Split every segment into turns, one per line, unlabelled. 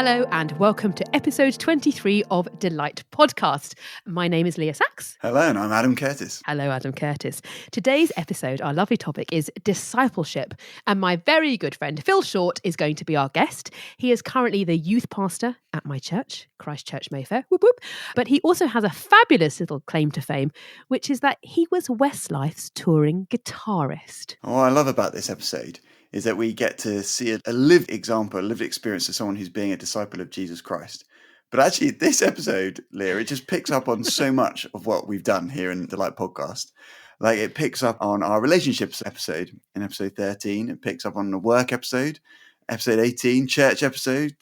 Hello and welcome to episode 23 of Delight Podcast. My name is Leah Sachs.
Hello, and I'm Adam Curtis.
Hello, Adam Curtis. Today's episode, our lovely topic is discipleship. And my very good friend, Phil Short, is going to be our guest. He is currently the youth pastor at my church, Christ Church Mayfair. Whoop, whoop. But he also has a fabulous little claim to fame, which is that he was Westlife's touring guitarist.
What I love about this episode is that we get to see a lived example, a lived experience of someone who's being a disciple of Jesus Christ. But actually, this episode, Leah, it just picks up on so much of what we've done here in the Delight Podcast. Like, it picks up on our relationships episode in episode 13. It picks up on the work episode 18, church episode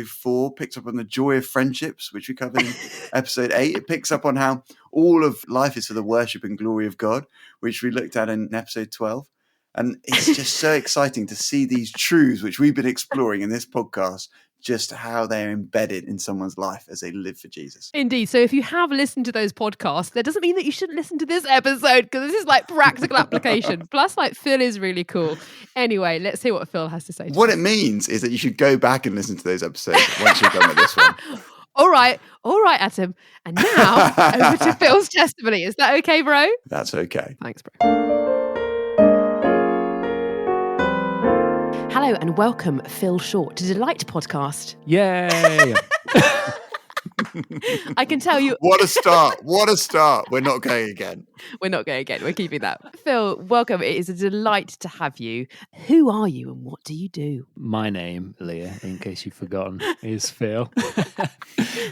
4, picks up on the joy of friendships, which we covered in episode 8. It picks up on how all of life is for the worship and glory of God, which we looked at in episode 12. And it's just so exciting to see these truths, which we've been exploring in this podcast, just how they're embedded in someone's life as they live for Jesus.
Indeed. So if you have listened to those podcasts, that doesn't mean that you shouldn't listen to this episode, because this is like practical application. Plus, like, Phil is really cool. Anyway, let's hear what Phil has to say.
What it means is that you should go back and listen to those episodes once you're done with this one.
All right, Adam. And now over to Phil's testimony. Is that okay, bro?
That's okay.
Thanks, bro. Hello and welcome, Phil Short, to Delight Podcast.
Yay!
I can tell you...
What a start. What a start. We're not going again.
We're not going again. We're keeping that. Phil, welcome. It is a delight to have you. Who are you and what do you do?
My name, Leah, in case you've forgotten, is Phil.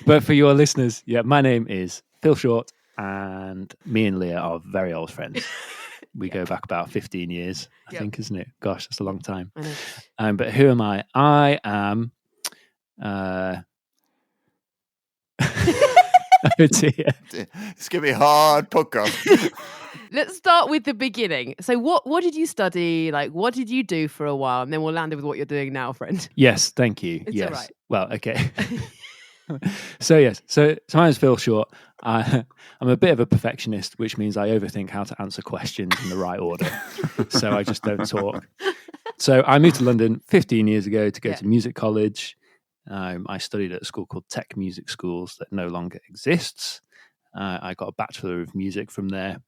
But for your listeners, my name is Phil Short, and me and Leah are very old friends. We go back about 15 years, I think, isn't it? Gosh, that's a long time.
I know.
But who am I? I am... Oh dear.
It's going to be a hard podcast.
Let's start with the beginning. So what did you study? Like, what did you do for a while? And then we'll land with what you're doing now, friend.
Yes, thank you.
It's
yes.
all right.
Well, okay. So my name's Phil Short. I'm a bit of a perfectionist, which means I overthink how to answer questions in the right order. So I just don't talk. So I moved to London 15 years ago to go to music college. I studied at a school called Tech Music Schools that no longer exists. I got a Bachelor of Music from there.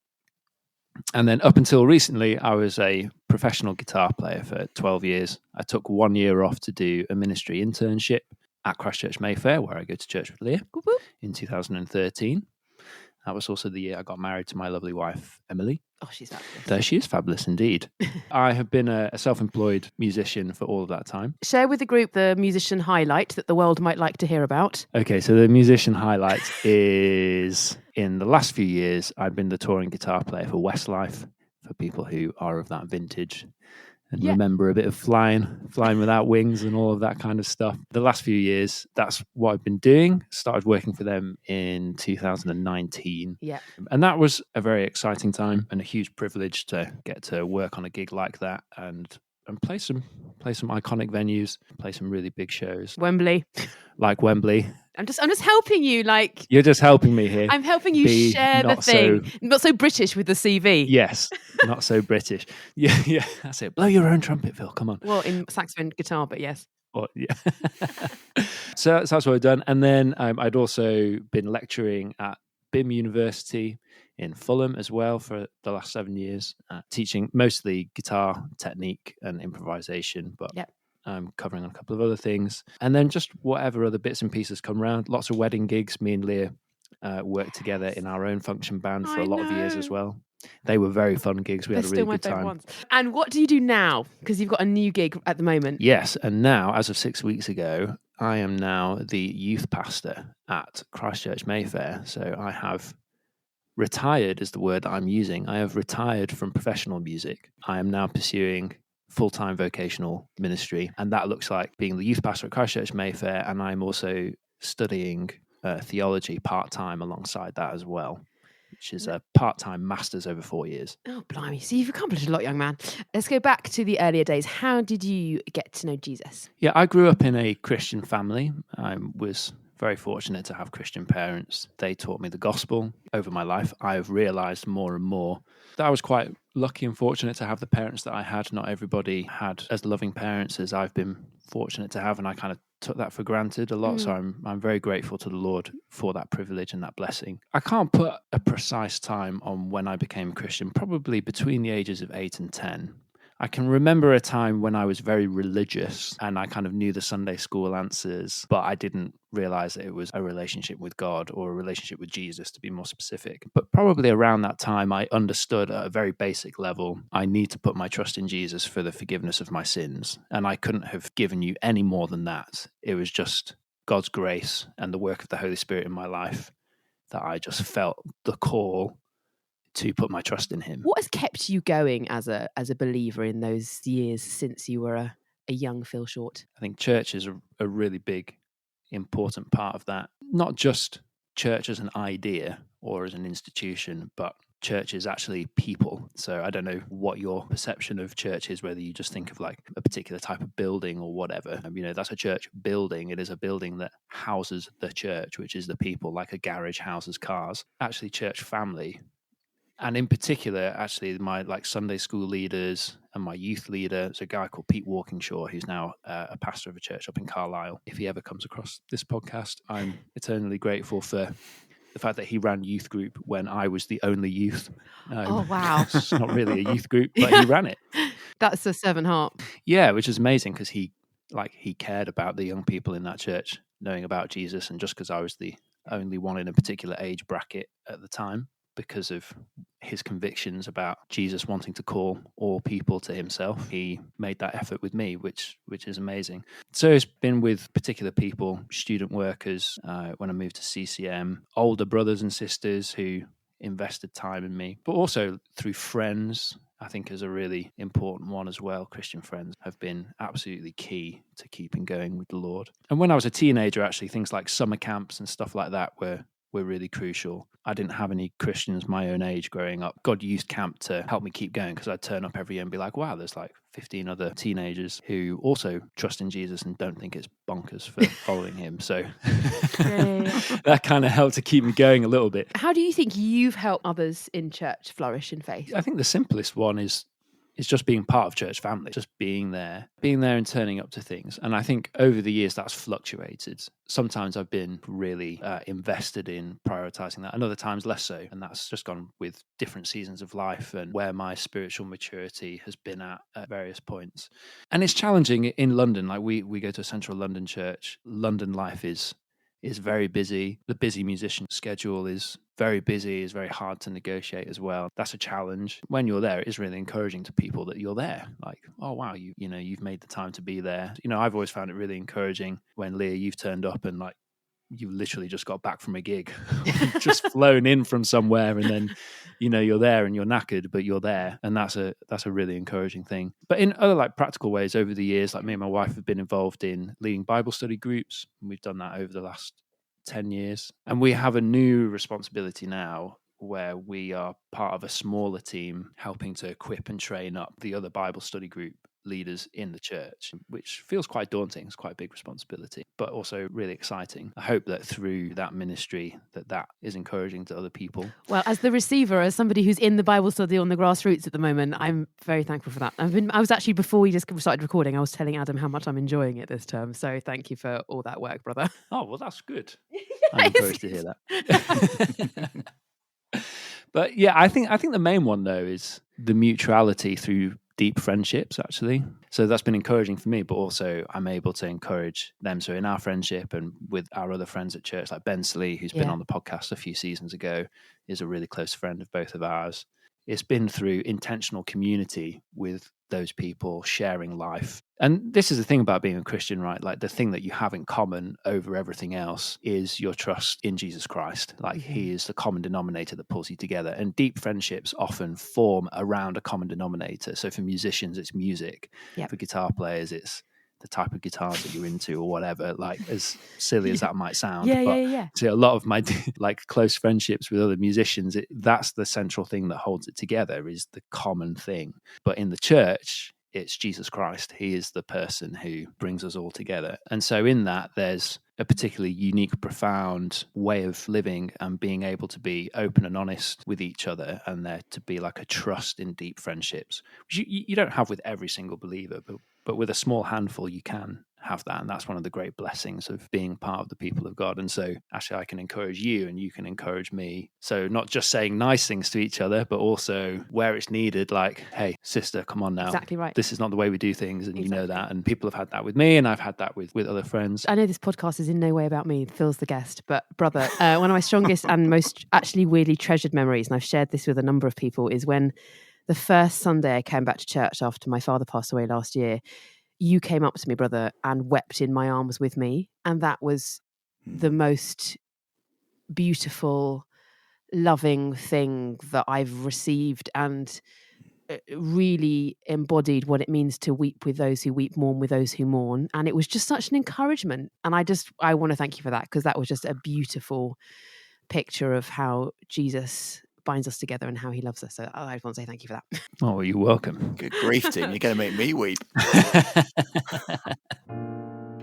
And then up until recently, I was a professional guitar player for 12 years. I took 1 year off to do a ministry internship at Christ Church Mayfair, where I go to church with Leah, in 2013. That was also the year I got married to my lovely wife, Emily.
Oh, she's fabulous.
There she is, fabulous indeed. I have been a self-employed musician for all of that time.
Share with the group the musician highlight that the world might like to hear about.
Okay, so the musician highlight is, in the last few years, I've been the touring guitar player for Westlife, for people who are of that vintage and remember a bit of flying without wings and all of that kind of stuff. The last few years, that's what I've been doing. Started working for them in 2019.
Yeah.
And that was a very exciting time and a huge privilege to get to work on a gig like that and play some iconic venues, play some really big shows.
Wembley.
Like Wembley.
I'm just helping you, like...
You're just helping me here.
I'm helping you share the thing. Not so British with the CV.
Yes, not so British. Yeah, that's it. Blow your own trumpet, Phil, come on.
Well, in saxophone guitar, but yes.
Well, yeah. So that's what I've done. And then I'd also been lecturing at BIM University in Fulham as well for the last 7 years, teaching mostly guitar technique and improvisation, but... covering on a couple of other things. And then just whatever other bits and pieces come around. Lots of wedding gigs. Me and Leah worked together in our own function band for a lot of years as well. They were very fun gigs. We had a really good time. Ones.
And what do you do now? Because you've got a new gig at the moment.
Yes. And now, as of 6 weeks ago, I am now the youth pastor at Christ Church Mayfair. So I have retired is the word that I'm using. I have retired from professional music. I am now pursuing full-time vocational ministry, and that looks like being the youth pastor at Christ Church Mayfair, and I'm also studying theology part-time alongside that as well, which is a part-time master's over 4 years.
Oh, blimey. So you've accomplished a lot, young man. Let's go back to the earlier days. How did you get to know Jesus?
Yeah, I grew up in a Christian family. I was very fortunate to have Christian parents. They taught me the gospel. Over my life, I have realised more and more that I was quite lucky and fortunate to have the parents that I had. Not everybody had as loving parents as I've been fortunate to have, and I kind of took that for granted a lot. So I'm very grateful to the Lord for that privilege and that blessing. I can't put a precise time on when I became a Christian, probably between the ages of 8 and 10. I can remember a time when I was very religious and I kind of knew the Sunday school answers, but I didn't realize that it was a relationship with God or a relationship with Jesus, to be more specific. But probably around that time, I understood at a very basic level, I need to put my trust in Jesus for the forgiveness of my sins. And I couldn't have given you any more than that. It was just God's grace and the work of the Holy Spirit in my life that I just felt the call to put my trust in him.
What has kept you going as a believer in those years since you were a young Phil Short?
I think church is a really big, important part of that. Not just church as an idea or as an institution, but church is actually people. So I don't know what your perception of church is, whether you just think of like a particular type of building or whatever. That's a church building. It is a building that houses the church, which is the people, like a garage houses cars. Actually, church family. And in particular, actually, my Sunday school leaders and my youth leader, there's a guy called Pete Walkingshaw, who's now a pastor of a church up in Carlisle. If he ever comes across this podcast, I'm eternally grateful for the fact that he ran youth group when I was the only youth.
Oh, wow.
It's not really a youth group, but he ran it.
That's a servant heart.
Yeah, which is amazing because he cared about the young people in that church knowing about Jesus. And just because I was the only one in a particular age bracket at the time, because of his convictions about Jesus wanting to call all people to himself, he made that effort with me, which is amazing. So it's been with particular people, student workers, when I moved to CCM, older brothers and sisters who invested time in me, but also through friends, I think is a really important one as well. Christian friends have been absolutely key to keeping going with the Lord. And when I was a teenager, actually, things like summer camps and stuff like that were really crucial. I didn't have any Christians my own age growing up. God used camp to help me keep going because I'd turn up every year and be like, wow, there's like 15 other teenagers who also trust in Jesus and don't think it's bonkers for following him. So that kind of helped to keep me going a little bit.
How do you think you've helped others in church flourish in faith?
I think the simplest one is just being part of church family, just being there and turning up to things. And I think over the years that's fluctuated. Sometimes I've been really invested in prioritizing that, and other times less so. And that's just gone with different seasons of life and where my spiritual maturity has been at various points. And it's challenging in London. Like we go to a central London church. London life is very busy. The busy musician schedule is very busy, is very hard to negotiate as well. That's a challenge. When you're there, it is really encouraging to people that you're there. Like, oh wow, you've made the time to be there. I've always found it really encouraging when, Leah, you've turned up and like you literally just got back from a gig, just flown in from somewhere, and then you're there and you're knackered, but you're there, and that's a really encouraging thing. But in other like practical ways, over the years, like me and my wife have been involved in leading Bible study groups, and we've done that over the last 10 years, and we have a new responsibility now where we are part of a smaller team helping to equip and train up the other Bible study group leaders in the church, which feels quite daunting. It's quite a big responsibility, but also really exciting. I hope that through that ministry that is encouraging to other people.
Well, as the receiver, as somebody who's in the Bible study on the grassroots at the moment, I'm very thankful for that. I was actually, before we just started recording, I was telling Adam how much I'm enjoying it this term. So thank you for all that work, brother.
Oh, well, that's good. I'm encouraged to hear that. But yeah, I think the main one though is the mutuality through deep friendships, actually. So that's been encouraging for me, but also I'm able to encourage them. So in our friendship and with our other friends at church, like Ben Slee, who's been on the podcast a few seasons ago, is a really close friend of both of ours. It's been through intentional community with those people sharing life. And this is the thing about being a Christian, right? Like the thing that you have in common over everything else is your trust in Jesus Christ. Like he is the common denominator that pulls you together. And deep friendships often form around a common denominator. So for musicians, it's music. Yep. For guitar players, it's the type of guitars that you're into or whatever, like as silly as that might sound. So a lot of my like close friendships with other musicians, that's the central thing that holds it together, is the common thing. But in the church, it's Jesus Christ. He is the person who brings us all together. And so in that, there's a particularly unique, profound way of living and being able to be open and honest with each other, and there to be like a trust in deep friendships, which you don't have with every single believer, but with a small handful you can have that. And that's one of the great blessings of being part of the people of God. And so actually I can encourage you and you can encourage me. So not just saying nice things to each other, but also where it's needed, like, hey, sister, come on now.
Exactly right.
This is not the way we do things. And you know
Exactly.
that. And people have had that with me, and I've had that with other friends.
I know this podcast is in no way about me, Phil's the guest, but brother, one of my strongest and most actually weirdly treasured memories, and I've shared this with a number of people, is when the first Sunday I came back to church after my father passed away last year, you came up to me, brother, and wept in my arms with me. And that was the most beautiful, loving thing that I've received, and really embodied what it means to weep with those who weep, mourn with those who mourn. And it was just such an encouragement. And I want to thank you for that, because that was just a beautiful picture of how Jesus binds us together and how he loves us. So I just want to say thank you for that.
Oh, well, you're welcome.
Good grief, Tim. You're going to make me weep.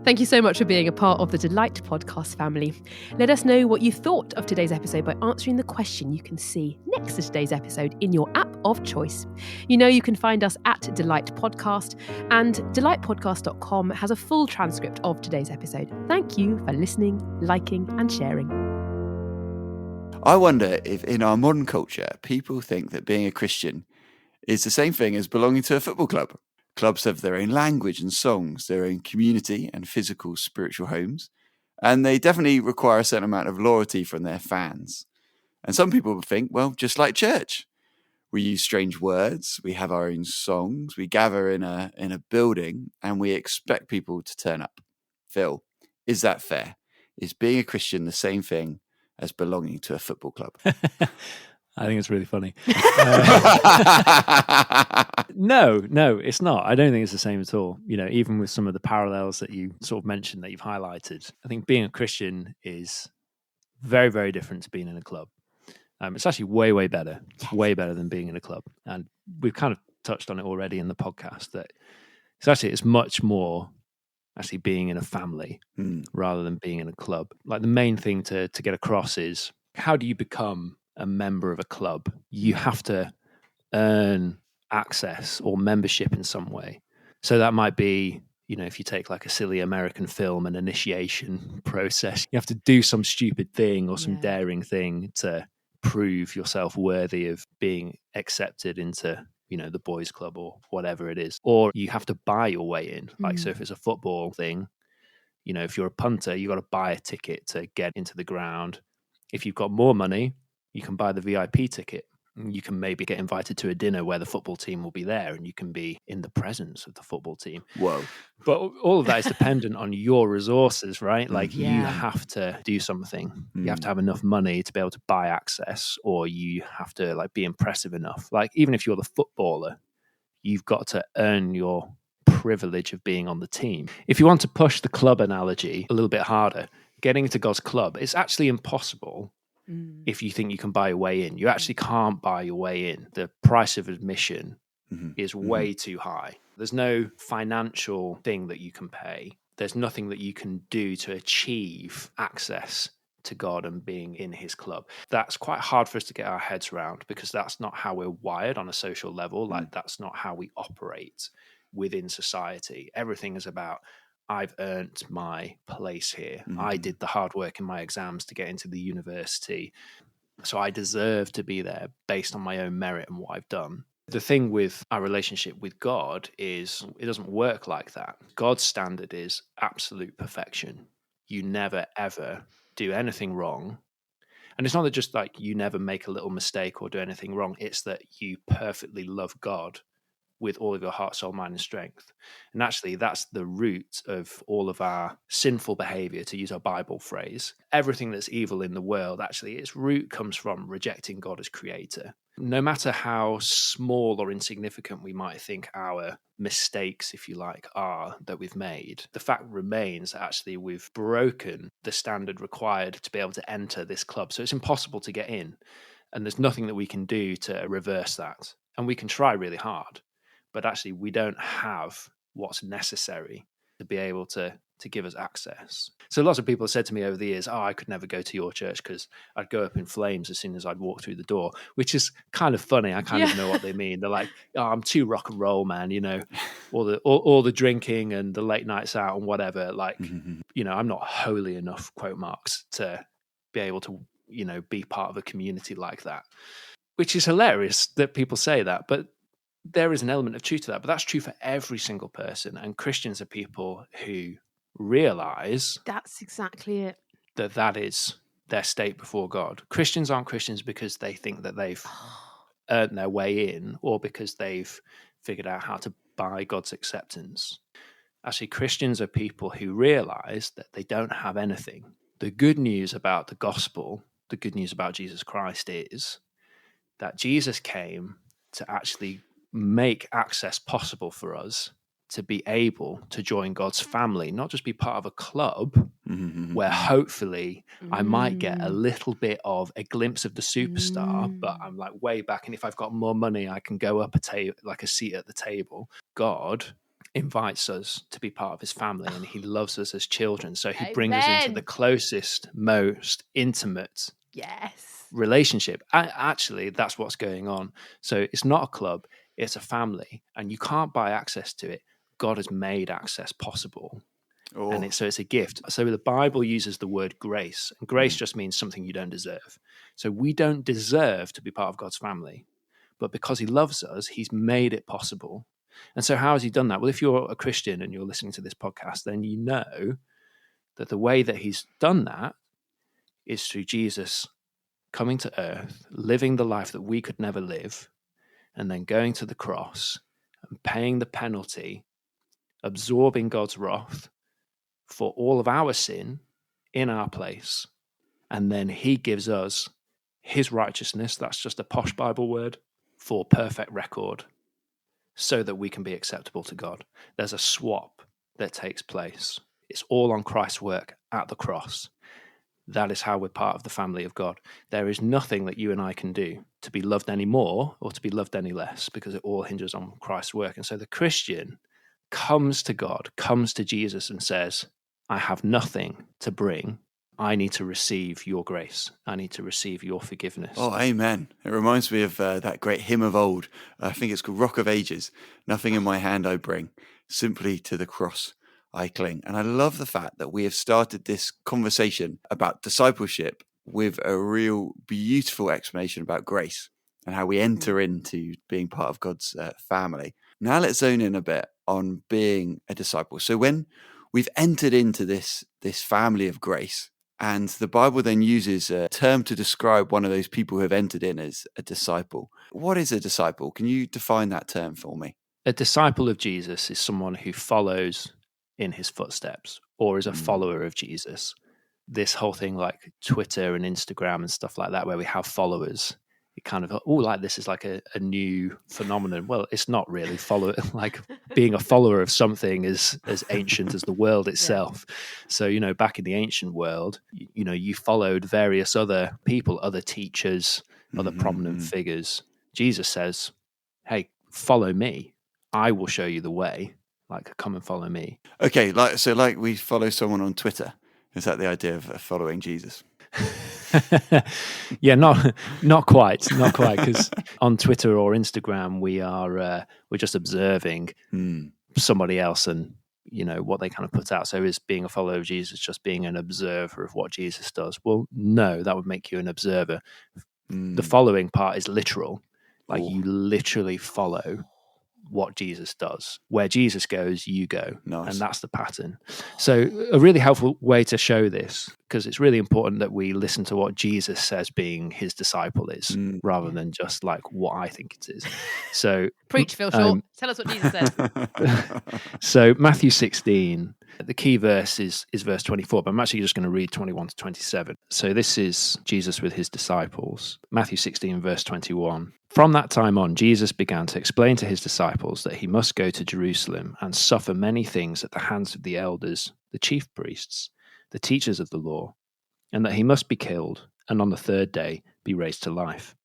Thank you so much for being a part of the Delight podcast family. Let us know what you thought of today's episode by answering the question you can see next to today's episode in your app of choice. You know you can find us at Delight Podcast, and delightpodcast.com has a full transcript of today's episode. Thank you for listening, liking and sharing.
I wonder if in our modern culture, people think that being a Christian is the same thing as belonging to a football club. Clubs have their own language and songs, their own community and physical spiritual homes, and they definitely require a certain amount of loyalty from their fans. And some people think, well, just like church, we use strange words, we have our own songs, we gather in a building, and we expect people to turn up. Phil, is that fair? Is being a Christian the same thing as belonging to a football club?
I think it's really funny. No, it's not. I don't think it's the same at all. You know, even with some of the parallels that you sort of mentioned that you've highlighted, I think being a Christian is very, very different to being in a club. It's actually way better than being in a club. And we've kind of touched on it already in the podcast that it's much more actually being in a family rather than being in a club. Like the main thing to get across is, how do you become a member of a club? You have to earn access or membership in some way. So that might be, you know, if you take like a silly American film, an initiation process, you have to do some stupid thing or some daring thing to prove yourself worthy of being accepted into, you know, the boys club or whatever it is. Or you have to buy your way in. Like, so if it's a football thing, you know, if you're a punter, you got to buy a ticket to get into the ground. If you've got more money, you can buy the VIP ticket. You can maybe get invited to a dinner where the football team will be there and you can be in the presence of the football team.
Whoa.
But all of that is dependent on your resources, right? Like you have to do something. You have to have enough money to be able to buy access, or you have to like be impressive enough. Like even if you're the footballer, you've got to earn your privilege of being on the team. If you want to push the club analogy a little bit harder, getting into God's club, it's actually impossible. If you think you can buy your way in, you actually can't buy your way in. The price of admission is way too high. There's no financial thing that you can pay. There's nothing that you can do to achieve access to God and being in his club. That's quite hard for us to get our heads around, because that's not how we're wired on a social level. Like that's not how we operate within society. Everything is about, I've earned my place here. I did the hard work in my exams to get into the university. So I deserve to be there based on my own merit and what I've done. The thing with our relationship with God is it doesn't work like that. God's standard is absolute perfection. You never, ever do anything wrong. And it's not that just like you never make a little mistake or do anything wrong. It's that you perfectly love God with all of your heart, soul, mind, and strength. And actually, that's the root of all of our sinful behavior, to use our Bible phrase. Everything that's evil in the world, actually, its root comes from rejecting God as creator. No matter how small or insignificant we might think our mistakes, if you like, are that we've made, the fact remains that actually we've broken the standard required to be able to enter this club. So it's impossible to get in. And there's nothing that we can do to reverse that. And we can try really hard. But actually, we don't have what's necessary to be able to to give us access. So lots of people have said to me over the years, I could never go to your church because I'd go up in flames as soon as I'd walk through the door, which is kind of funny. I kind of know what they mean. They're like, I'm too rock and roll, man, all the drinking and the late nights out and whatever. Like, I'm not holy enough, quote marks, to be able to, be part of a community like that, which is hilarious that people say that. But there is an element of truth to that, but that's true for every single person. And Christians are people who realize
that's exactly it,
that is their state before God. Christians aren't Christians because they think that they've earned their way in or because they've figured out how to buy God's acceptance. Actually, Christians are people who realize that they don't have anything. The good news about the gospel, the good news about Jesus Christ is that Jesus came to actually make access possible for us to be able to join God's family, not just be part of a club where hopefully I might get a little bit of a glimpse of the superstar, but I'm like way back. And if I've got more money, I can go up like a seat at the table. God invites us to be part of his family and he loves us as children. So he brings us into the closest, most intimate relationship. Actually, that's what's going on. So it's not a club, it's a family, and you can't buy access to it. God has made access possible. And so it's a gift. So the Bible uses the word grace, and grace just means something you don't deserve. So we don't deserve to be part of God's family, but because he loves us, he's made it possible. And so how has he done that? Well, if you're a Christian and you're listening to this podcast, then you know that the way that he's done that is through Jesus coming to earth, living the life that we could never live, and then going to the cross and paying the penalty, absorbing God's wrath for all of our sin in our place. And then he gives us his righteousness, that's just a posh Bible word, for perfect record, so that we can be acceptable to God. There's a swap that takes place. It's all on Christ's work at the cross. That is how we're part of the family of God. There is nothing that you and I can do to be loved any more or to be loved any less, because it all hinges on Christ's work. And so the Christian comes to God, comes to Jesus and says, I have nothing to bring. I need to receive your grace. I need to receive your forgiveness.
Oh, amen. It reminds me of that great hymn of old. I think it's called Rock of Ages. Nothing in my hand I bring, simply to the cross I cling. And I love the fact that we have started this conversation about discipleship with a real beautiful explanation about grace and how we enter into being part of God's family. Now let's zone in a bit on being a disciple. So when we've entered into this family of grace, and the Bible then uses a term to describe one of those people who have entered in as a disciple. What is a disciple? Can you define that term for me?
A disciple of Jesus is someone who follows in his footsteps or is a follower of Jesus. This whole thing like Twitter and Instagram and stuff like that, where we have followers, it kind of, like this is like a new phenomenon. Well, it's not really. Like being a follower of something is as ancient as the world itself. So, back in the ancient world, you followed various other people, other teachers, other prominent figures. Jesus says, hey, follow me. I will show you the way. Like, come and follow me.
Okay, like we follow someone on Twitter. Is that the idea of following Jesus?
Yeah, not quite, because on Twitter or Instagram we're just observing somebody else and what they kind of put out. So is being a follower of Jesus just being an observer of what Jesus does? Well, no, that would make you an observer. The following part is literal, like you literally follow what Jesus does. Where Jesus goes, you go.
Nice.
And that's the pattern. So a really helpful way to show this, because it's really important that we listen to what Jesus says being his disciple is, rather than just like what I think it is. So
preach, Phil Short. Tell us what Jesus says.
So Matthew 16, the key verse is verse 24, but I'm actually just going to read 21 to 27. So this is Jesus with his disciples. Matthew 16, verse 21. From that time on, Jesus began to explain to his disciples that he must go to Jerusalem and suffer many things at the hands of the elders, the chief priests, the teachers of the law, and that he must be killed and on the third day be raised to life.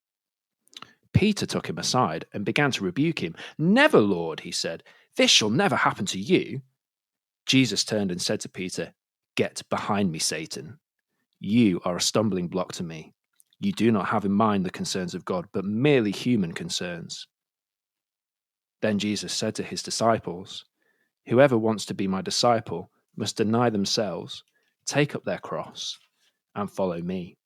Peter took him aside and began to rebuke him. Never, Lord, he said, this shall never happen to you. Jesus turned and said to Peter, "Get behind me, Satan. You are a stumbling block to me. You do not have in mind the concerns of God, but merely human concerns." Then Jesus said to his disciples, "Whoever wants to be my disciple must deny themselves, take up their cross, and follow me.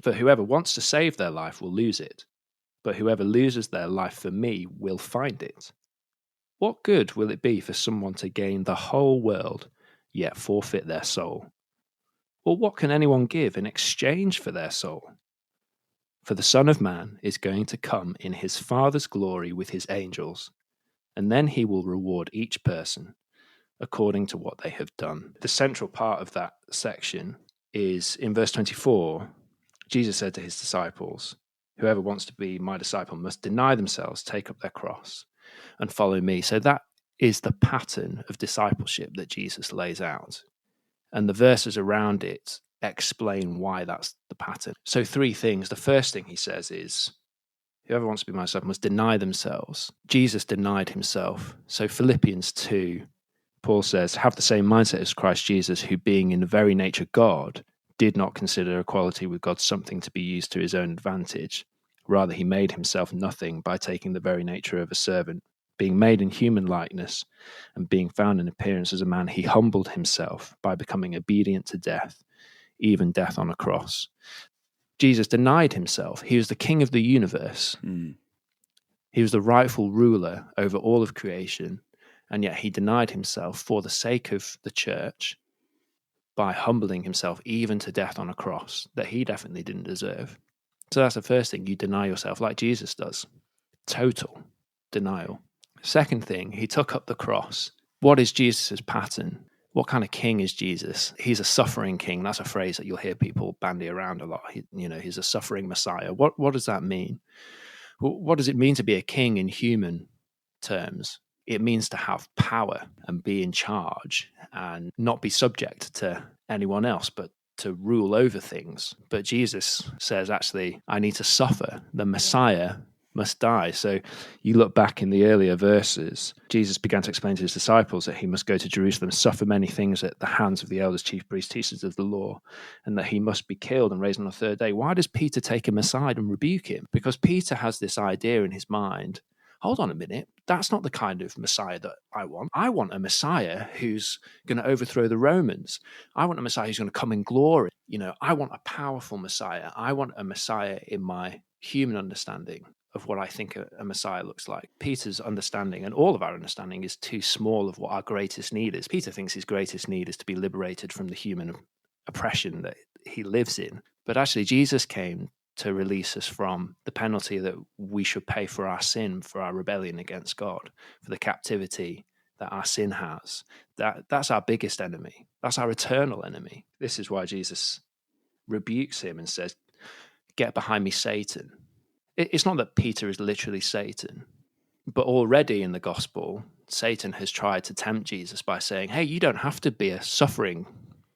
For whoever wants to save their life will lose it, but whoever loses their life for me will find it. What good will it be for someone to gain the whole world, yet forfeit their soul? Or what can anyone give in exchange for their soul? For the Son of Man is going to come in his Father's glory with his angels, and then he will reward each person according to what they have done." The central part of that section is in verse 24. Jesus said to his disciples, "Whoever wants to be my disciple must deny themselves, take up their cross, and follow me." So that is the pattern of discipleship that Jesus lays out. And the verses around it explain why that's the pattern. So 3 things. The first thing he says is, whoever wants to be my disciple must deny themselves. Jesus denied himself. So Philippians 2, Paul says, "Have the same mindset as Christ Jesus, who being in very nature God, did not consider equality with God something to be used to his own advantage. Rather, he made himself nothing by taking the very nature of a servant. Being made in human likeness and being found in appearance as a man, he humbled himself by becoming obedient to death, even death on a cross." Jesus denied himself. He was the king of the universe. He was the rightful ruler over all of creation, and yet he denied himself for the sake of the church by humbling himself even to death on a cross that he definitely didn't deserve. So that's the first thing. You deny yourself like Jesus does. Total denial. Second thing, he took up the cross. What is Jesus' pattern? What kind of king is Jesus? He's a suffering king. That's a phrase that you'll hear people bandy around a lot. He's a suffering Messiah. What does that mean? What does it mean to be a king in human terms? It means to have power and be in charge and not be subject to anyone else, but to rule over things. But Jesus says, actually, I need to suffer. The Messiah must die. So you look back in the earlier verses, Jesus began to explain to his disciples that he must go to Jerusalem, suffer many things at the hands of the elders, chief priests, teachers of the law, and that he must be killed and raised on the third day. Why does Peter take him aside and rebuke him? Because Peter has this idea in his mind, hold on a minute, that's not the kind of Messiah that I want. I want a Messiah who's going to overthrow the Romans. I want a Messiah who's going to come in glory. I want a powerful Messiah. I want a Messiah in my human understanding of what I think a Messiah looks like. Peter's understanding, and all of our understanding, is too small of what our greatest need is. Peter thinks his greatest need is to be liberated from the human oppression that he lives in. But actually, Jesus came to release us from the penalty that we should pay for our sin, for our rebellion against God, for the captivity that our sin has. That's our biggest enemy. That's our eternal enemy. This is why Jesus rebukes him and says, "Get behind me, Satan." It's not that Peter is literally Satan, but already in the gospel, Satan has tried to tempt Jesus by saying, hey, you don't have to be a suffering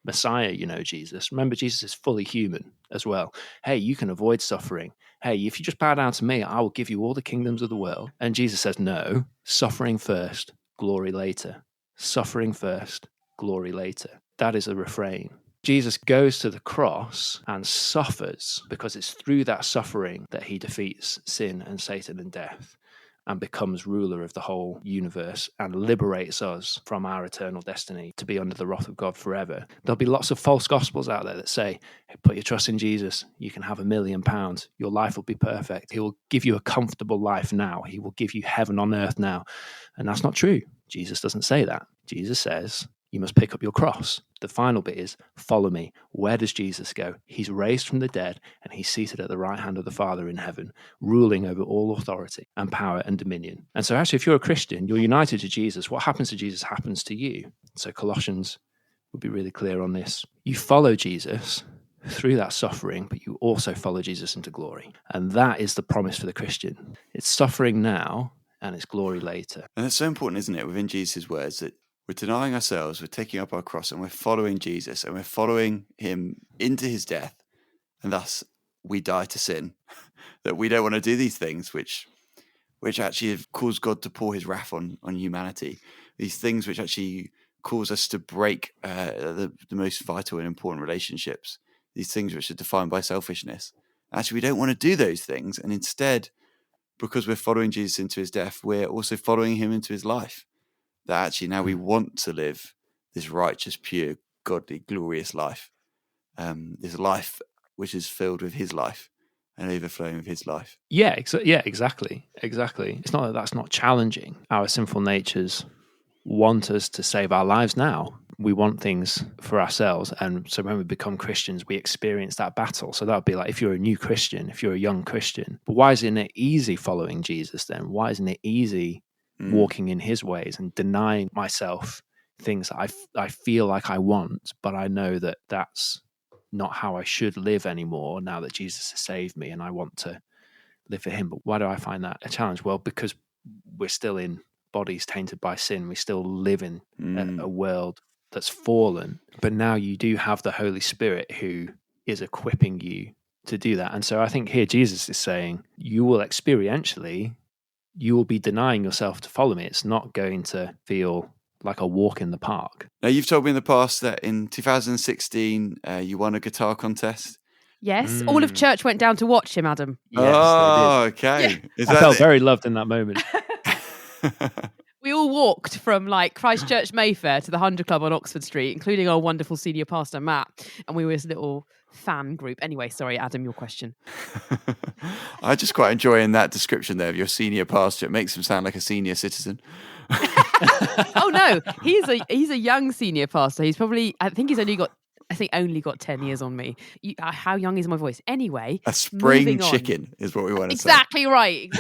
Messiah, Jesus. Remember, Jesus is fully human as well. Hey, you can avoid suffering. Hey, if you just bow down to me, I will give you all the kingdoms of the world. And Jesus says, no, suffering first, glory later. Suffering first, glory later. That is a refrain. Jesus goes to the cross and suffers because it's through that suffering that he defeats sin and Satan and death and becomes ruler of the whole universe and liberates us from our eternal destiny to be under the wrath of God forever. There'll be lots of false gospels out there that say, hey, put your trust in Jesus, you can have £1 million, your life will be perfect. He will give you a comfortable life now. He will give you heaven on earth now. And that's not true. Jesus doesn't say that. Jesus says, you must pick up your cross. The final bit is, follow me. Where does Jesus go? He's raised from the dead and he's seated at the right hand of the Father in heaven, ruling over all authority and power and dominion. And so actually, if you're a Christian, you're united to Jesus. What happens to Jesus happens to you. So Colossians would be really clear on this. You follow Jesus through that suffering, but you also follow Jesus into glory. And that is the promise for the Christian. It's suffering now and it's glory later.
And it's so important, isn't it, within Jesus' words, that we're denying ourselves, we're taking up our cross, and we're following Jesus, and we're following him into his death, and thus we die to sin. That we don't want to do these things which actually have caused God to pour his wrath on humanity. These things which actually calls us to break the most vital and important relationships, these things which are defined by selfishness. Actually, we don't want to do those things. And instead, because we're following Jesus into his death, we're also following him into his life. That actually now we want to live this righteous, pure, godly, glorious life. This life which is filled with his life and overflowing with his life.
Yeah, exactly. It's not that that's not challenging. Our sinful natures want us to save our lives now. We want things for ourselves. And so when we become Christians, we experience that battle. So that would be like if you're a new Christian, if you're a young Christian. But why isn't it easy following Jesus then? Why isn't it easy walking in his ways and denying myself things that I feel like I want, but I know that that's not how I should live anymore now that Jesus has saved me and I want to live for him. But why do I find that a challenge? Well, because we're still in bodies tainted by sin. We still live in a world that's fallen. But now you do have the Holy Spirit who is equipping you to do that. And so I think here Jesus is saying you will experientially, you will be denying yourself to follow me. It's not going to feel like a walk in the park.
Now, you've told me in the past that in 2016, you won a guitar contest.
Yes, all of church went down to watch him, Adam.
Yes, they did.
Okay.
Yeah.
I felt very loved in that moment.
We all walked from like Christchurch Mayfair to the 100 Club on Oxford Street, including our wonderful senior pastor, Matt. And we were this little fan group. Anyway, sorry, Adam, your question.
I just quite enjoying that description there of your senior pastor. It makes him sound like a senior citizen.
Oh no, he's a young senior pastor. He's probably, I think only got 10 years on me. How young is my voice? Anyway,
a spring chicken is what we want to say.
Exactly right.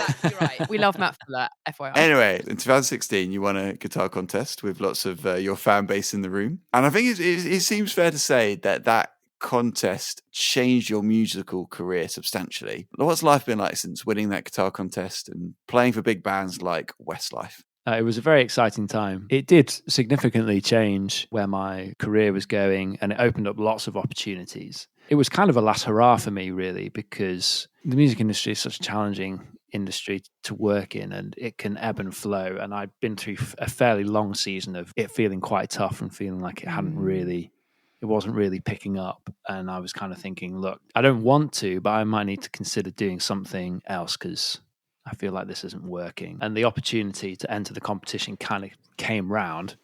We love Matt for that, FYI.
Anyway, in 2016, you won a guitar contest with lots of your fan base in the room. And I think it seems fair to say that contest changed your musical career substantially. What's life been like since winning that guitar contest and playing for big bands like Westlife?
It was a very exciting time. It did significantly change where my career was going, and it opened up lots of opportunities. It was kind of a last hurrah for me, really, because the music industry is such a challenging industry to work in, and it can ebb and flow. And I'd been through a fairly long season of it feeling quite tough and feeling like it wasn't really picking up. And I was kind of thinking, look, I don't want to, but I might need to consider doing something else because I feel like this isn't working. And the opportunity to enter the competition kind of came round.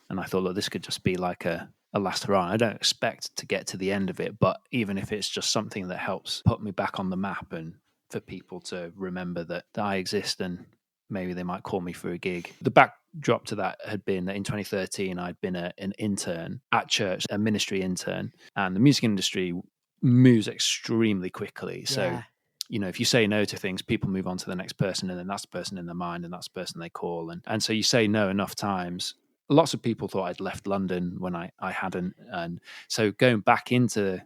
And I thought, look, this could just be like a last hurrah. I don't expect to get to the end of it, but even if it's just something that helps put me back on the map and for people to remember that I exist and maybe they might call me for a gig. The backdrop to that had been that in 2013, I'd been an intern at church, a ministry intern, and the music industry moves extremely quickly. So, if you say no to things, people move on to the next person, and then that's the person in their mind, and that's the person they call. And so you say no enough times. Lots of people thought I'd left London when I hadn't. And so going back into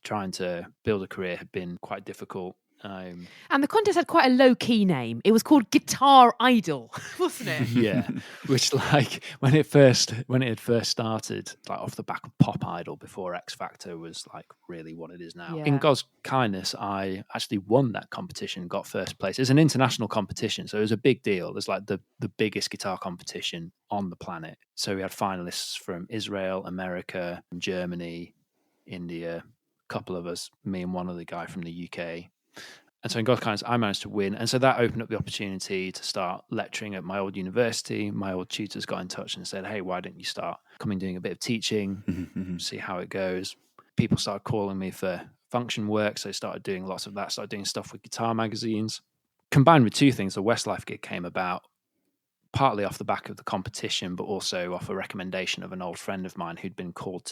trying to build a career had been quite difficult.
And the contest had quite a low-key name. It was called Guitar Idol, wasn't it?
Yeah, which like when it had first started, like off the back of Pop Idol before X Factor was like really what it is now.
Yeah.
In God's kindness, I actually won that competition, got first place. It's an international competition, so it was a big deal. It's like the biggest guitar competition on the planet. So we had finalists from Israel, America, Germany, India, a couple of us, me and one other guy from the UK. And so in God's kindness, I managed to win. And so that opened up the opportunity to start lecturing at my old university. My old tutors got in touch and said, hey, why don't you start coming doing a bit of teaching, see how it goes. People started calling me for function work. So I started doing lots of that, started doing stuff with guitar magazines. Combined with two things, the Westlife gig came about partly off the back of the competition, but also off a recommendation of an old friend of mine who'd been called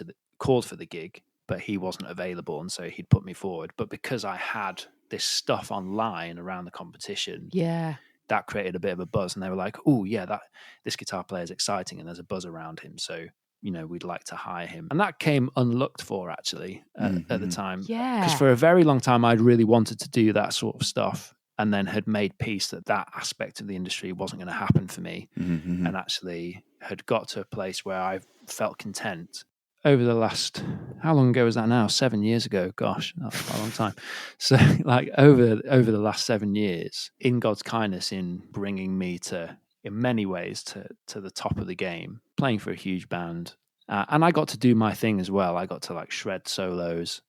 for the gig, but he wasn't available. And so he'd put me forward. But because I had this stuff online around the competition, that created a bit of a buzz, and they were like, oh yeah, this guitar player is exciting and there's a buzz around him, so we'd like to hire him. And that came unlooked for actually at the time, because for a very long time I'd really wanted to do that sort of stuff, and then had made peace that aspect of the industry wasn't going to happen for me, and actually had got to a place where I felt content. Over the last, how long ago was that now? 7 years ago. Gosh, that's quite a long time. So like over the last 7 years, in God's kindness, in bringing me to in many ways to the top of the game, playing for a huge band. And I got to do my thing as well. I got to like shred solos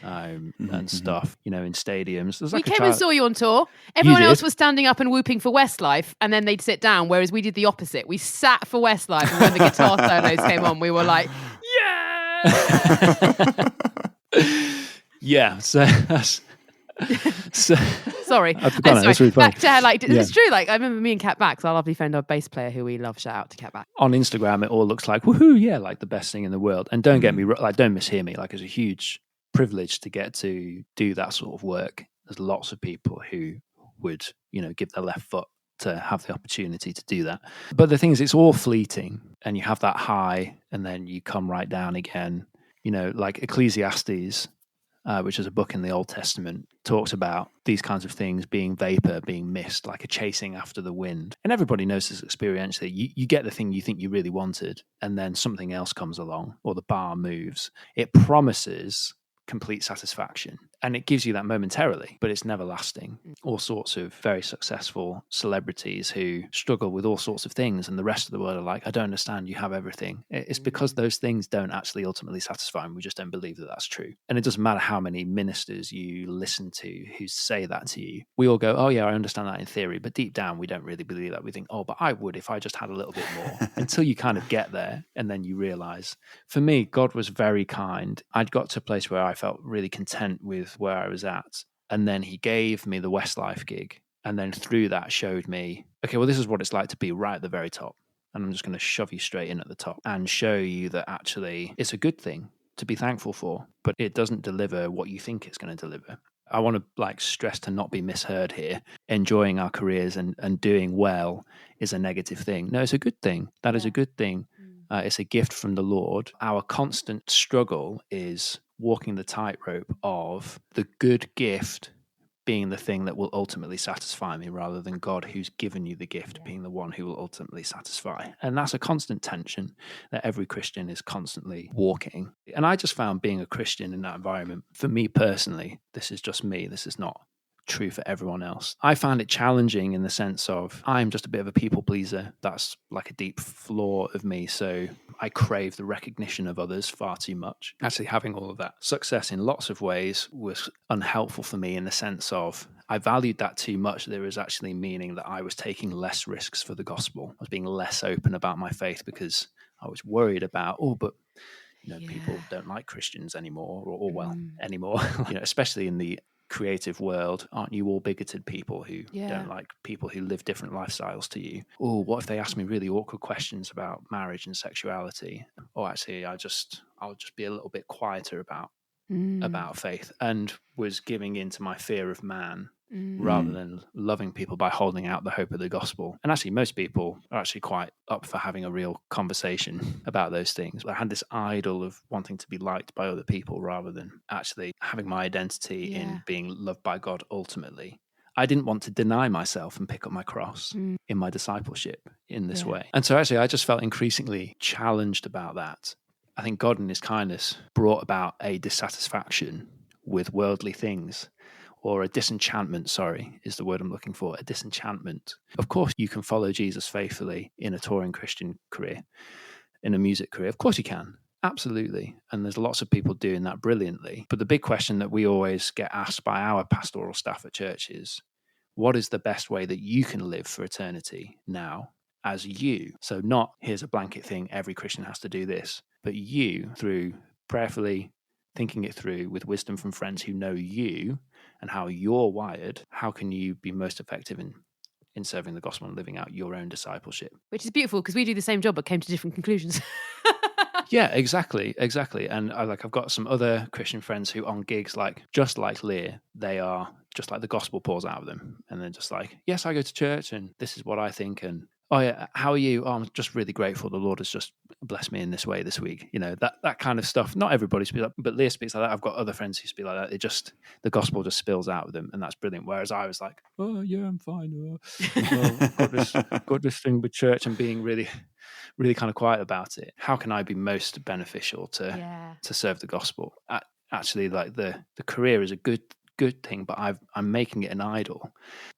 and stuff, in stadiums. There's like
we came and saw you on tour. Everyone else was standing up and whooping for Westlife, and then they'd sit down, whereas we did the opposite. We sat for Westlife, and when the guitar solos came on, we were like, yeah!
Yeah, so
sorry.
I forgot it. That's really funny.
Back to her, it's true. Like, I remember me and Kat Bax, our lovely friend, our bass player, who we love. Shout out to Kat Bax.
On Instagram, it all looks like woohoo, yeah, like the best thing in the world. And don't get me like, don't mishear me. Like, it's a huge privilege to get to do that sort of work. There's lots of people who would, give their left foot to have the opportunity to do that. But the thing is, it's all fleeting, and you have that high, and then you come right down again. Like Ecclesiastes, which is a book in the Old Testament, talks about these kinds of things being vapor, being mist, like a chasing after the wind. And everybody knows this experientially. You get the thing you think you really wanted, and then something else comes along, or the bar moves. It promises complete satisfaction, and it gives you that momentarily, but it's never lasting. All sorts of very successful celebrities who struggle with all sorts of things, and the rest of the world are like, I don't understand, you have everything. It's because those things don't actually ultimately satisfy, and we just don't believe that that's true. And it doesn't matter how many ministers you listen to who say that to you. We all go, oh yeah, I understand that in theory, but deep down we don't really believe that. We think, oh, but I would if I just had a little bit more. Until you kind of get there, and then you realize. For me, God was very kind. I'd got to a place where I felt really content with where I was at. And then he gave me the Westlife gig. And then through that showed me, okay, well, this is what it's like to be right at the very top. And I'm just going to shove you straight in at the top and show you that actually it's a good thing to be thankful for, but it doesn't deliver what you think it's going to deliver. I want to stress to not be misheard here. Enjoying our careers and doing well is a negative thing. No, it's a good thing. That is a good thing. It's a gift from the Lord. Our constant struggle is walking the tightrope of the good gift being the thing that will ultimately satisfy me, rather than God, who's given you the gift, being the one who will ultimately satisfy. And that's a constant tension that every Christian is constantly walking. And I just found being a Christian in that environment, for me personally, this is just me, this is not true for everyone else. I found it challenging in the sense of I'm just a bit of a people pleaser. That's like a deep flaw of me. So I crave the recognition of others far too much. Actually, having all of that success in lots of ways was unhelpful for me in the sense of I valued that too much. There was actually meaning that I was taking less risks for the gospel. I was being less open about my faith because I was worried about, people don't like Christians anymore, anymore, especially in the creative world. Aren't you all bigoted people who don't like people who live different lifestyles to you? Oh, what if they ask me really awkward questions about marriage and sexuality? Or actually, I'll just be a little bit quieter about faith, and was giving in to my fear of man rather than loving people by holding out the hope of the gospel. And actually, most people are actually quite up for having a real conversation about those things. I had this idol of wanting to be liked by other people rather than actually having my identity in being loved by God ultimately. I didn't want to deny myself and pick up my cross in my discipleship in this way. And so actually, I just felt increasingly challenged about that. I think God in his kindness brought about a dissatisfaction with worldly things, or a disenchantment, is the word I'm looking for, a disenchantment. Of course, you can follow Jesus faithfully in a touring Christian career, in a music career. Of course you can. Absolutely. And there's lots of people doing that brilliantly. But the big question that we always get asked by our pastoral staff at church is, what is the best way that you can live for eternity now as you? So not, here's a blanket thing, every Christian has to do this, but you, through prayerfully thinking it through with wisdom from friends who know you and how you're wired, how can you be most effective in serving the gospel and living out your own discipleship?
Which is beautiful, because we do the same job but came to different conclusions.
Yeah, exactly. And I've got some other Christian friends who on gigs, just like Leah, they are just like the gospel pours out of them, and they're just like, yes, I go to church and this is what I think, and oh yeah, how are you? Oh, I'm just really grateful the Lord has just blessed me in this way this week. That kind of stuff. Not everybody speaks like, but Leah speaks like that. I've got other friends who speak like that. The gospel just spills out of them, and that's brilliant. Whereas I was like, oh yeah, I'm fine. Got this thing with church and being really, really kind of quiet about it. How can I be most beneficial to serve the gospel? Actually, the career is a good good thing, but I'm making it an idol.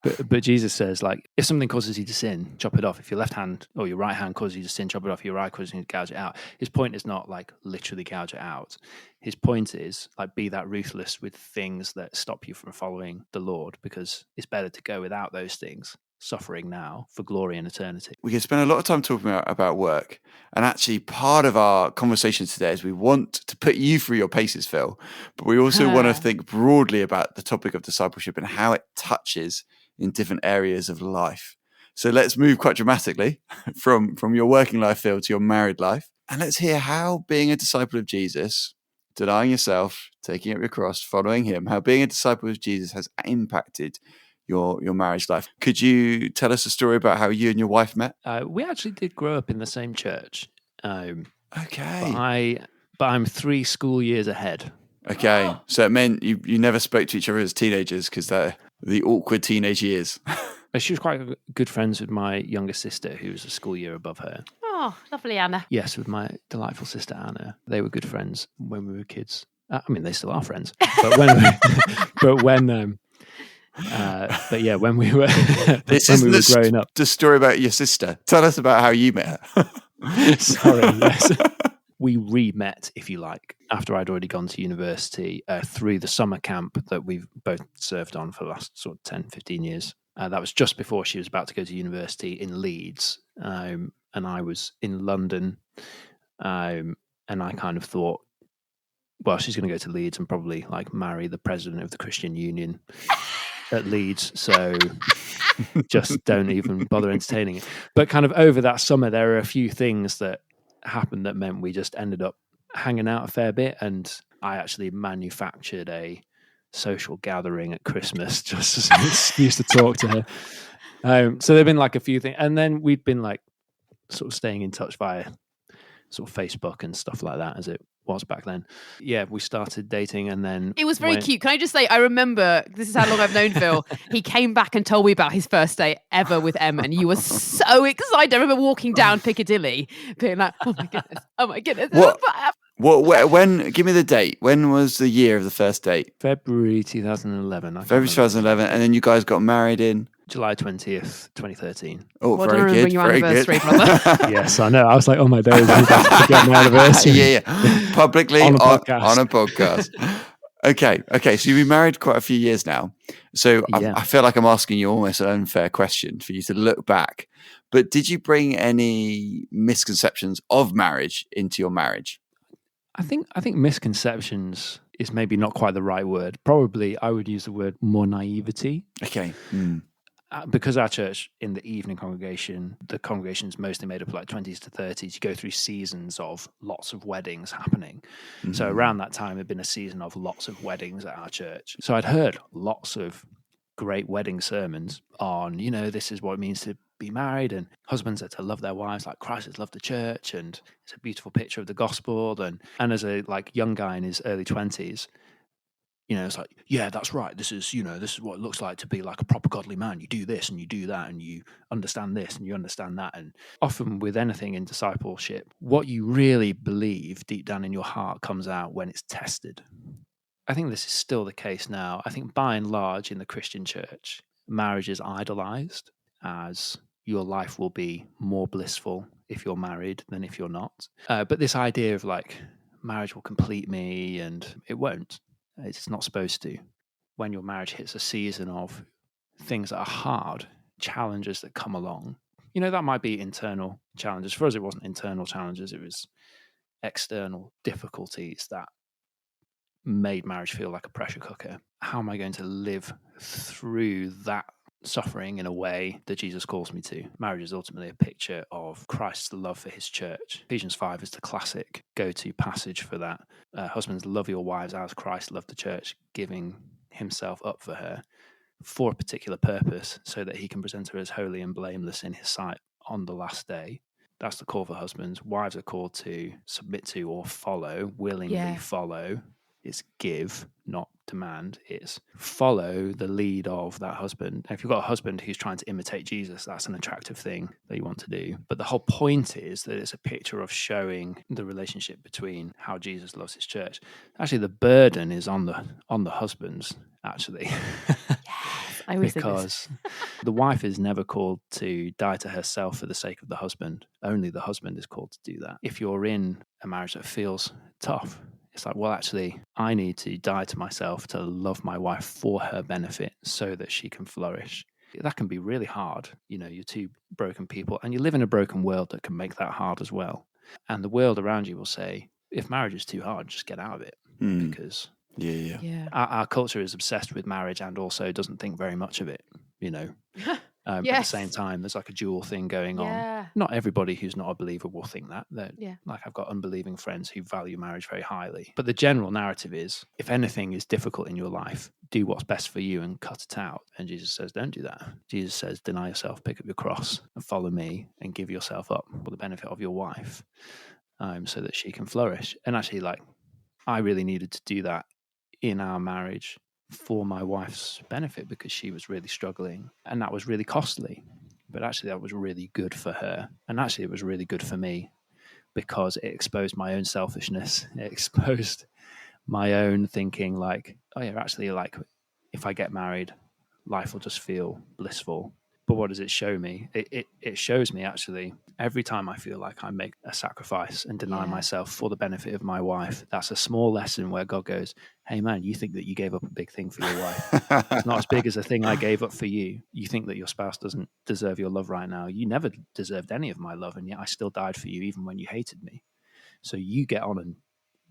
But Jesus says, like, if something causes you to sin, chop it off. If your left hand or your right hand causes you to sin, chop it off. Your right causes you to gouge it out. His point is not like literally gouge it out. His point is like, be that ruthless with things that stop you from following the Lord, because it's better to go without those things, suffering now for glory and eternity.
We can spend a lot of time talking about work. And actually, part of our conversation today is we want to put you through your paces, Phil, but we also want to think broadly about the topic of discipleship and how it touches in different areas of life. So let's move quite dramatically from your working life, Phil, to your married life. And let's hear how being a disciple of Jesus, denying yourself, taking up your cross, following him, how being a disciple of Jesus has impacted your marriage life. Could you tell us a story about how you and your wife met?
We actually did grow up in the same church.
Okay.
But I'm 3 school years ahead.
Okay. So it meant you never spoke to each other as teenagers because they're the awkward teenage years.
She was quite good friends with my younger sister, who was a school year above her.
Oh, lovely, Anna.
Yes, with my delightful sister Anna. They were good friends when we were kids. I mean, they still are friends. But when we were
This
when
isn't
we were growing up.
the story about your sister. Tell us about how you met her.
Sorry, yes. We re-met, if you like, after I'd already gone to university through the summer camp that we've both served on for the last sort of 10, 15 years. That was just before she was about to go to university in Leeds. And I was in London. And I kind of thought, well, she's going to go to Leeds and probably like marry the president of the Christian Union at Leeds. So just don't even bother entertaining it. But kind of over that summer, there are a few things that happened that meant we just ended up hanging out a fair bit. And I actually manufactured a social gathering at Christmas just as an excuse to talk to her. So there've been like a few things. And then we'd been like sort of staying in touch via sort of Facebook and stuff like that, as it was back then. Yeah, we started dating, and then
it was very cute. Can I just say, I remember, this is how long I've known Phil. He came back and told me about his first date ever with Emma, and you were so excited. I remember walking down Piccadilly, being like, "Oh my goodness."
When? Give me the date. When was the year of the first date?
February 2011.
February 2011, and then you guys got married in
July 20th, 2013.
Oh,
well,
very good.
Your
Very
anniversary,
good.
Brother.
Yes, I know. I was like, oh my days, I'm about to forget my anniversary.
Yeah. Publicly
on a
podcast. Okay. So you've been married quite a few years now. So I feel like I'm asking you almost an unfair question for you to look back. But did you bring any misconceptions of marriage into your marriage?
I think misconceptions is maybe not quite the right word. Probably I would use the word more naivety.
Okay.
Because our church in the evening congregation, the congregation's mostly made up of like 20s to 30s. You go through seasons of lots of weddings happening. Mm-hmm. So around that time, it'd been a season of lots of weddings at our church. So I'd heard lots of great wedding sermons on, this is what it means to be married, and husbands are to love their wives like Christ has loved the church, and it's a beautiful picture of the gospel. And as a like young guy in his early 20s, it's like, yeah, that's right. This is what it looks like to be like a proper godly man. You do this and you do that, and you understand this and you understand that. And often with anything in discipleship, what you really believe deep down in your heart comes out when it's tested. I think this is still the case now. I think by and large in the Christian church, marriage is idolized as your life will be more blissful if you're married than if you're not. But this idea of like marriage will complete me, and it won't. It's not supposed to. When your marriage hits a season of things that are hard, challenges that come along, that might be internal challenges. For us, it wasn't internal challenges. It was external difficulties that made marriage feel like a pressure cooker. How am I going to live through that suffering in a way that Jesus calls me to? Marriage is ultimately a picture of Christ's love for his church. Ephesians 5 is the classic go-to passage for that. Husbands, love your wives as Christ loved the church, giving himself up for her for a particular purpose, so that he can present her as holy and blameless in his sight on the last day. That's the call for husbands. Wives are called to submit to or follow, willingly follow It's give, not demand. It's follow the lead of that husband. If you've got a husband who's trying to imitate Jesus, that's an attractive thing that you want to do. But the whole point is that it's a picture of showing the relationship between how Jesus loves his church. Actually, the burden is on the husbands, actually.
Yes, I always think this.
Because the wife is never called to die to herself for the sake of the husband. Only the husband is called to do that. If you're in a marriage that feels tough, it's like, well, actually, I need to die to myself to love my wife for her benefit so that she can flourish. That can be really hard. You're two broken people and you live in a broken world that can make that hard as well. And the world around you will say, if marriage is too hard, just get out of it. Because
Yeah.
our culture is obsessed with marriage and also doesn't think very much of it, At the
Yes.
same time, there's like a dual thing going
Yeah.
on. Not everybody who's not a believer will think that.
Yeah.
Like I've got unbelieving friends who value marriage very highly. But the general narrative is, if anything is difficult in your life, do what's best for you and cut it out. And Jesus says, don't do that. Jesus says, deny yourself, pick up your cross and follow me and give yourself up for the benefit of your wife, so that she can flourish. And actually, like, I really needed to do that in our marriage for my wife's benefit because she was really struggling, and that was really costly, but actually that was really good for her, and actually it was really good for me because it exposed my own selfishness. It exposed my own thinking like, oh yeah, actually, like, if I get married, life will just feel blissful. But what does it show me? It shows me actually every time I feel like I make a sacrifice and deny myself for the benefit of my wife, that's a small lesson where God goes, hey man, you think that you gave up a big thing for your wife. It's not as big as the thing I gave up for you. You think that your spouse doesn't deserve your love right now. You never deserved any of my love, and yet I still died for you even when you hated me. So you get on and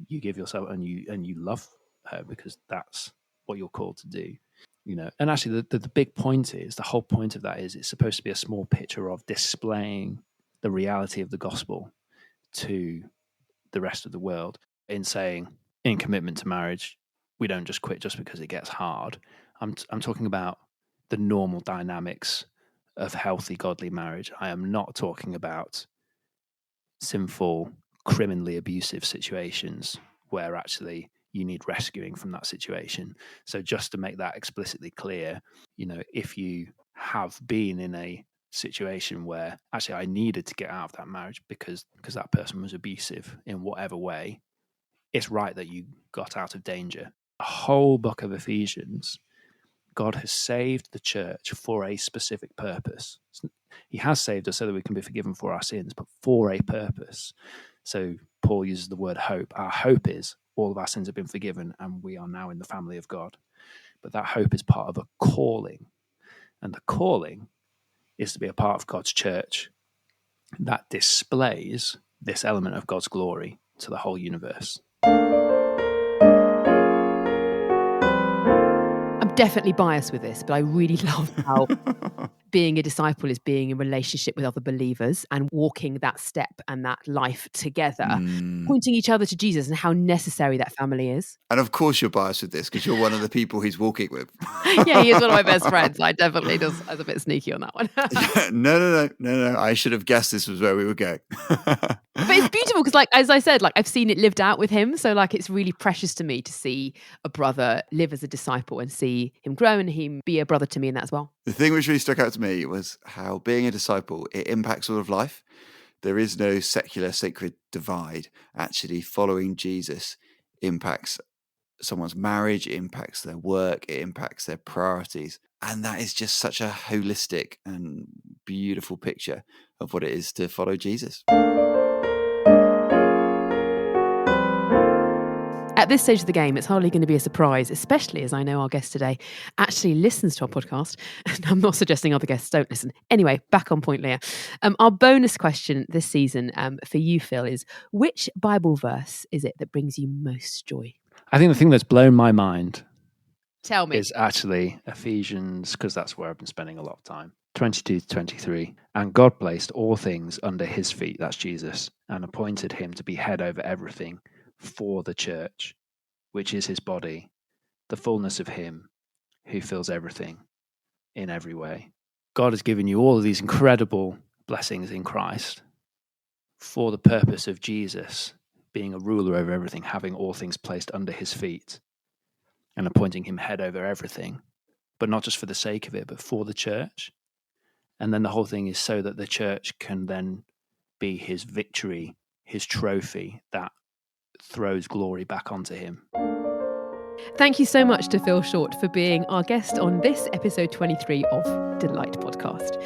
you give yourself and you love her because that's what you're called to do. And actually the big point is, the whole point of that is, it's supposed to be a small picture of displaying the reality of the gospel to the rest of the world, in saying, in commitment to marriage, we don't just quit just because it gets hard. I'm talking about the normal dynamics of healthy, godly marriage. I am not talking about sinful, criminally abusive situations where actually you need rescuing from that situation. So just to make that explicitly clear, if you have been in a situation where actually I needed to get out of that marriage because that person was abusive in whatever way, it's right that you got out of danger. The whole book of Ephesians, God has saved the church for a specific purpose. He has saved us so that we can be forgiven for our sins, but for a purpose. So Paul uses the word hope. Our hope is all of our sins have been forgiven and we are now in the family of God. But that hope is part of a calling. And the calling is to be a part of God's church that displays this element of God's glory to the whole universe.
I'm definitely biased with this, but I really love how being a disciple is being in relationship with other believers and walking that step and that life together, pointing each other to Jesus and how necessary that family is.
And of course you're biased with this because you're one of the people he's walking with.
Yeah, he is one of my best friends. I definitely I was a bit sneaky on that one.
No. I should have guessed this was where we were going.
But it's beautiful because, like, as I said, like, I've seen it lived out with him. So, like, it's really precious to me to see a brother live as a disciple and see him grow and him be a brother to me in that as well.
The thing which really stuck out to me was how being a disciple, it impacts all of life. There is no secular sacred divide. Actually, following Jesus impacts someone's marriage, it impacts their work, it impacts their priorities. And that is just such a holistic and beautiful picture of what it is to follow Jesus.
At this stage of the game, it's hardly going to be a surprise, especially as I know our guest today actually listens to our podcast. And I'm not suggesting other guests don't listen. Anyway, back on point, Leah. Our bonus question this season for you, Phil, is which Bible verse is it that brings you most joy?
I think the thing that's blown my mind
Tell me.
is actually Ephesians, because that's where I've been spending a lot of time. 22 to 23. And God placed all things under his feet, that's Jesus, and appointed him to be head over everything for the church, which is his body, the fullness of him who fills everything in every way. God has given you all of these incredible blessings in Christ for the purpose of Jesus being a ruler over everything, having all things placed under his feet, and appointing him head over everything, but not just for the sake of it, but for the church. And then the whole thing is so that the church can then be his victory, his trophy that throws glory back onto him.
Thank you so much to Phil Short for being our guest on this episode 23 of Delight Podcast.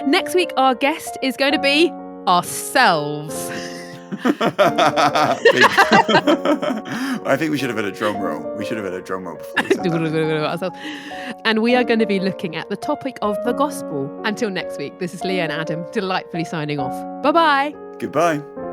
Next week, our guest is going to be ourselves.
I think we should have had a drum roll. We should have had a drum roll before we said that.
And we are going to be looking at the topic of the gospel. Until next week, this is Leah and Adam delightfully signing off. Bye-bye.
Goodbye.